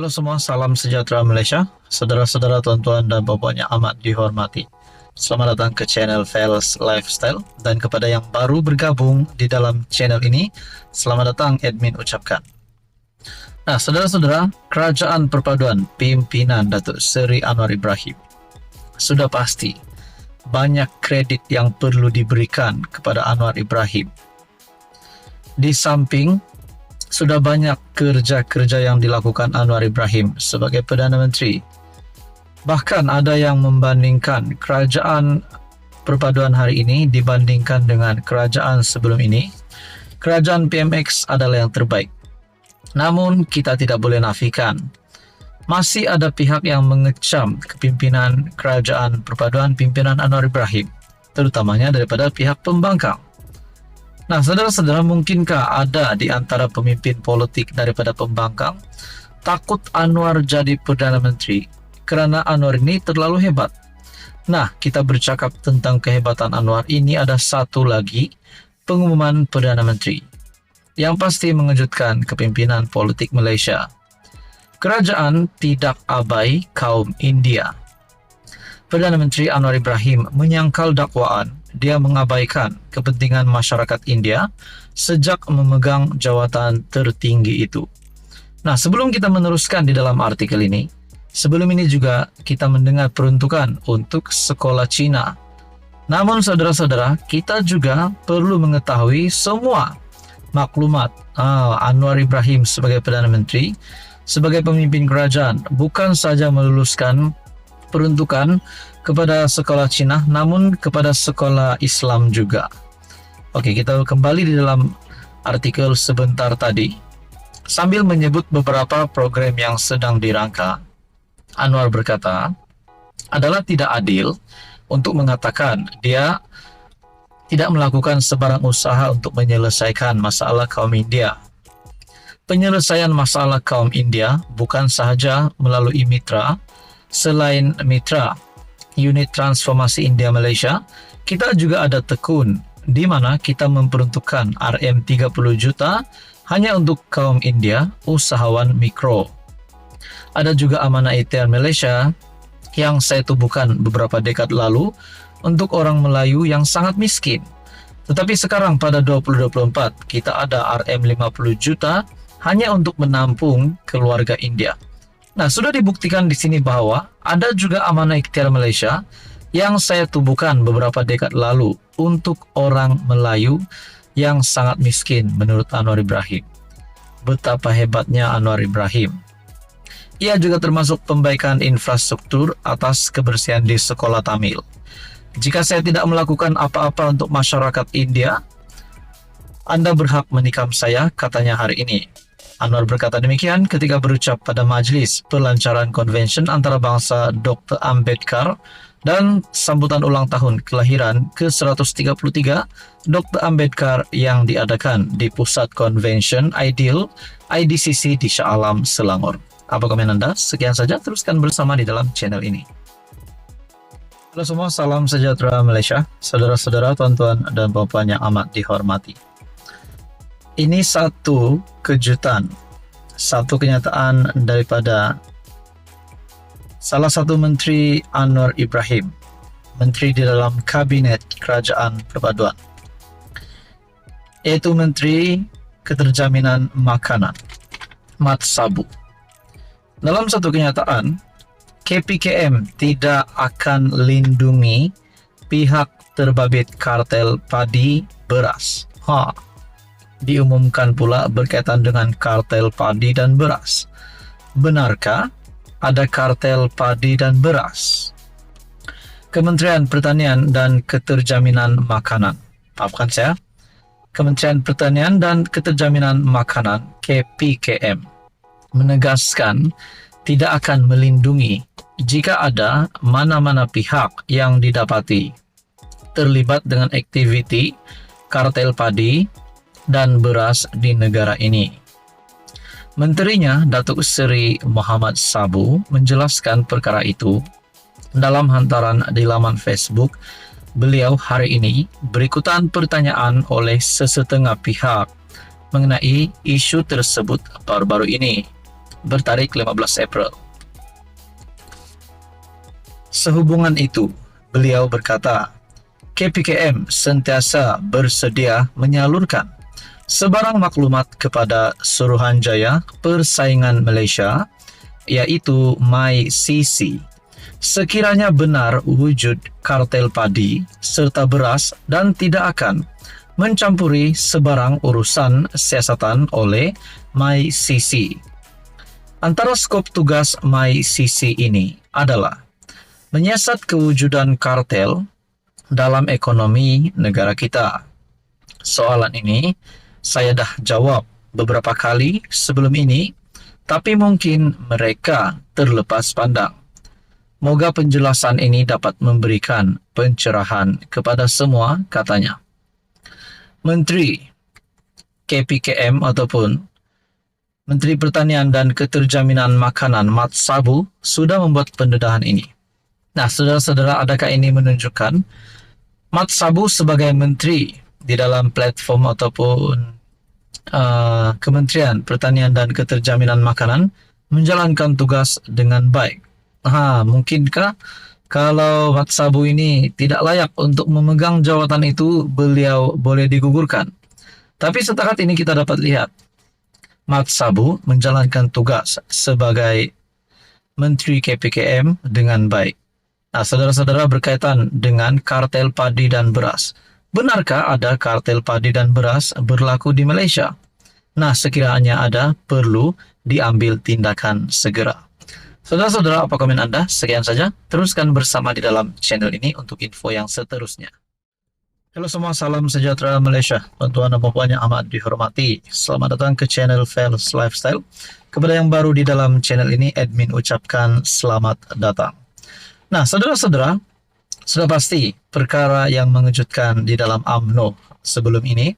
Halo semua, salam sejahtera Malaysia. Saudara-saudara, tuan-tuan dan puan yang amat dihormati. Selamat datang ke channel Fels Lifestyle, dan kepada yang baru bergabung di dalam channel ini, selamat datang admin ucapkan. Nah, saudara-saudara, Kerajaan Perpaduan pimpinan Datuk Seri Anwar Ibrahim sudah pasti banyak kredit yang perlu diberikan kepada Anwar Ibrahim. Di samping sudah banyak kerja-kerja yang dilakukan Anwar Ibrahim sebagai Perdana Menteri. Bahkan ada yang membandingkan kerajaan perpaduan hari ini dibandingkan dengan kerajaan sebelum ini. Kerajaan PMX adalah yang terbaik. Namun kita tidak boleh nafikan, masih ada pihak yang mengecam kepimpinan kerajaan perpaduan pimpinan Anwar Ibrahim, terutamanya daripada pihak pembangkang. Nah, saudara-saudara, mungkinkah ada di antara pemimpin politik daripada pembangkang takut Anwar jadi Perdana Menteri kerana Anwar ini terlalu hebat? Nah, kita bercakap tentang kehebatan Anwar, ini ada satu lagi pengumuman Perdana Menteri yang pasti mengejutkan kepimpinan politik Malaysia. Kerajaan tidak abai kaum India. Perdana Menteri Anwar Ibrahim menyangkal dakwaan dia mengabaikan kepentingan masyarakat India sejak memegang jawatan tertinggi itu. Nah, sebelum kita meneruskan di dalam artikel ini, sebelum ini juga kita mendengar peruntukan untuk sekolah Cina. Namun saudara-saudara, kita juga perlu mengetahui semua maklumat Anwar Ibrahim sebagai Perdana Menteri, sebagai pemimpin kerajaan, bukan saja meluluskan peruntukan kepada sekolah Cina, namun kepada sekolah Islam juga. Oke, kita kembali di dalam artikel sebentar tadi. Sambil menyebut beberapa program yang sedang dirangka, Anwar berkata, adalah tidak adil untuk mengatakan dia tidak melakukan sebarang usaha untuk menyelesaikan masalah kaum India. Penyelesaian masalah kaum India bukan sahaja melalui mitra. Selain mitra Unit Transformasi India Malaysia, kita juga ada Tekun, di mana kita memperuntukkan RM30 juta hanya untuk kaum India, usahawan mikro. Ada juga Amanah Ikhtiar Malaysia yang saya tubuhkan beberapa dekad lalu untuk orang Melayu yang sangat miskin. Tetapi sekarang pada 2024 kita ada RM50 juta hanya untuk menampung keluarga India. Nah, sudah dibuktikan di sini bahwa ada juga Amanah Ikhtiar Malaysia yang saya tubuhkan beberapa dekad lalu untuk orang Melayu yang sangat miskin menurut Anwar Ibrahim. Betapa hebatnya Anwar Ibrahim. Ia juga termasuk pembaikan infrastruktur atas kebersihan di sekolah Tamil. Jika saya tidak melakukan apa-apa untuk masyarakat India, Anda berhak menikam saya, katanya hari ini. Anwar berkata demikian ketika berucap pada majlis pelancaran konvensyen antarabangsa Dr. Ambedkar dan sambutan ulang tahun kelahiran ke-133 Dr. Ambedkar yang diadakan di Pusat Konvensyen Ideal IDCC di Shah Alam, Selangor. Apa komen Anda? Sekian saja, teruskan bersama di dalam channel ini. Halo semua, salam sejahtera Malaysia. Saudara-saudara, tuan-tuan dan puan yang amat dihormati. Ini satu kejutan, satu kenyataan daripada salah satu menteri Anwar Ibrahim, menteri di dalam kabinet kerajaan perpaduan, yaitu Menteri Keterjaminan Makanan, Mat Sabu. Dalam satu kenyataan, KPKM tidak akan lindungi pihak terbabit kartel padi beras. Diumumkan pula berkaitan dengan kartel padi dan beras. Benarkah ada kartel padi dan beras? Kementerian Pertanian dan Keterjaminan Makanan, maafkan saya, Kementerian Pertanian dan Keterjaminan Makanan KPKM menegaskan tidak akan melindungi jika ada mana-mana pihak yang didapati terlibat dengan aktiviti kartel padi dan beras di negara ini. Menterinya, Datuk Seri Muhammad Sabu, menjelaskan perkara itu dalam hantaran di laman Facebook beliau hari ini berikutan pertanyaan oleh sesetengah pihak mengenai isu tersebut baru-baru ini. bertarik 15 April. Sehubungan itu, beliau berkata, KPKM sentiasa bersedia menyalurkan sebarang maklumat kepada Suruhanjaya Persaingan Malaysia, yaitu MyCC, sekiranya benar wujud kartel padi serta beras dan tidak akan mencampuri sebarang urusan siasatan oleh MyCC. Antara skop tugas MyCC ini adalah menyiasat kewujudan kartel dalam ekonomi negara kita. Soalan ini saya dah jawab beberapa kali sebelum ini, tapi mungkin mereka terlepas pandang. Moga penjelasan ini dapat memberikan pencerahan kepada semua, katanya. Menteri KPKM ataupun Menteri Pertanian dan Keterjaminan Makanan Mat Sabu sudah membuat pendedahan ini. Nah, saudara-saudara, adakah ini menunjukkan Mat Sabu sebagai menteri di dalam platform ataupun Kementerian Pertanian dan Keterjaminan Makanan menjalankan tugas dengan baik? Mungkinkah kalau Mat Sabu ini tidak layak untuk memegang jawatan itu, beliau boleh digugurkan? Tapi setakat ini kita dapat lihat Mat Sabu menjalankan tugas sebagai Menteri KPKM dengan baik. Nah, saudara-saudara, berkaitan dengan kartel padi dan beras. Benarkah ada kartel padi dan beras berlaku di Malaysia? Nah, sekiranya ada, perlu diambil tindakan segera. Saudara-saudara, apa komen Anda? Sekian saja. Teruskan bersama di dalam channel ini untuk info yang seterusnya. Halo semua, salam sejahtera Malaysia. Tuan-tuan dan puan yang amat dihormati, selamat datang ke channel Fels Lifestyle. Kepada yang baru di dalam channel ini, admin ucapkan selamat datang. Nah, saudara-saudara, sudah pasti perkara yang mengejutkan di dalam UMNO sebelum ini,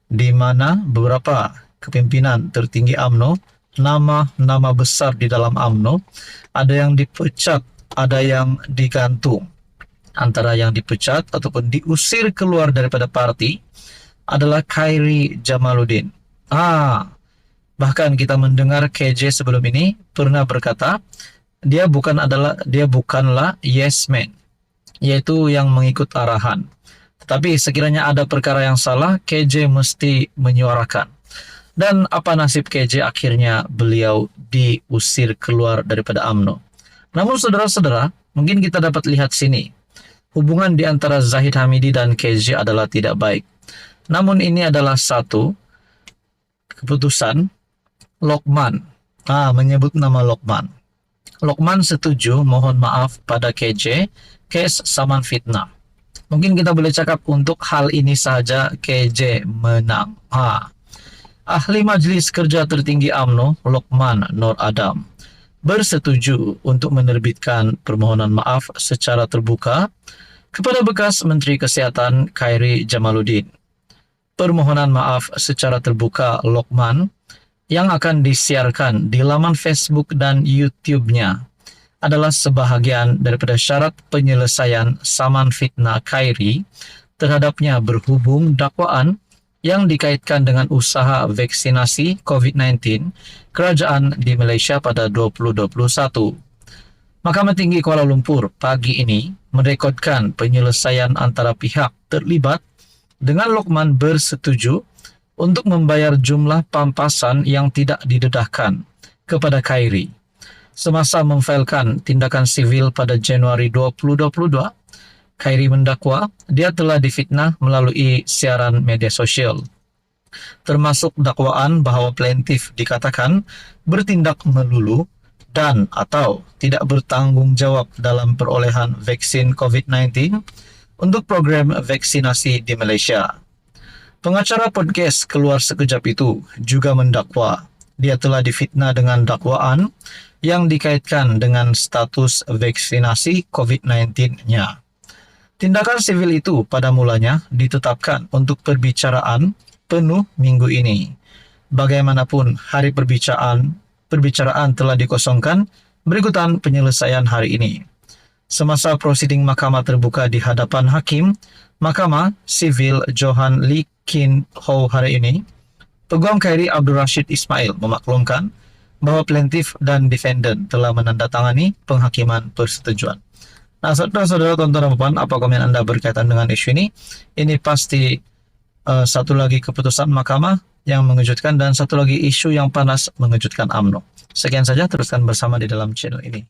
di mana beberapa kepimpinan tertinggi UMNO, nama-nama besar di dalam UMNO, ada yang dipecat, ada yang digantung. Antara yang dipecat ataupun diusir keluar daripada parti adalah Khairi Jamaluddin. Bahkan kita mendengar KJ sebelum ini pernah berkata, dia bukanlah yes man, yaitu yang mengikut arahan. Tetapi sekiranya ada perkara yang salah, KJ mesti menyuarakan. Dan apa nasib KJ? Akhirnya beliau diusir keluar daripada UMNO. Namun saudara-saudara, mungkin kita dapat lihat sini, hubungan di antara Zahid Hamidi dan KJ adalah tidak baik. Namun ini adalah satu keputusan Lokman. Menyebut nama Lokman. Lokman setuju mohon maaf pada KJ, kes saman fitnah. Mungkin kita boleh cakap untuk hal ini saja KJ menang. Ahli Majlis Kerja Tertinggi UMNO, Lokman Nur Adam, bersetuju untuk menerbitkan permohonan maaf secara terbuka kepada bekas Menteri Kesihatan Khairi Jamaluddin. Permohonan maaf secara terbuka Lokman yang akan disiarkan di laman Facebook dan YouTube-nya adalah sebahagian daripada syarat penyelesaian saman fitnah Khairi terhadapnya berhubung dakwaan yang dikaitkan dengan usaha vaksinasi COVID-19 kerajaan di Malaysia pada 2021. Mahkamah Tinggi Kuala Lumpur pagi ini merekodkan penyelesaian antara pihak terlibat dengan Lokman bersetuju untuk membayar jumlah pampasan yang tidak didedahkan kepada Khairi. Semasa memfailkan tindakan sivil pada Januari 2022, Khairi mendakwa dia telah difitnah melalui siaran media sosial. Termasuk dakwaan bahawa plaintiff dikatakan bertindak melulu dan atau tidak bertanggung jawab dalam perolehan vaksin COVID-19 untuk program vaksinasi di Malaysia. Pengacara podcast Keluar Sekejap itu juga mendakwa dia telah difitnah dengan dakwaan yang dikaitkan dengan status vaksinasi COVID-19-nya. Tindakan sivil itu pada mulanya ditetapkan untuk perbicaraan penuh minggu ini. Bagaimanapun hari perbicaraan telah dikosongkan berikutan penyelesaian hari ini. Semasa prosiding mahkamah terbuka di hadapan hakim, Mahkamah Sivil Johan Lee Kin Ho hari ini, Peguam Khairi Abdul Rashid Ismail memaklumkan bahwa plaintiff dan defendant telah menandatangani penghakiman persetujuan. Nah, saudara-saudara, tonton dan Bapak, apa komen Anda berkaitan dengan isu ini? Ini pasti satu lagi keputusan mahkamah yang mengejutkan dan satu lagi isu yang panas mengejutkan UMNO. Sekian saja, teruskan bersama di dalam channel ini.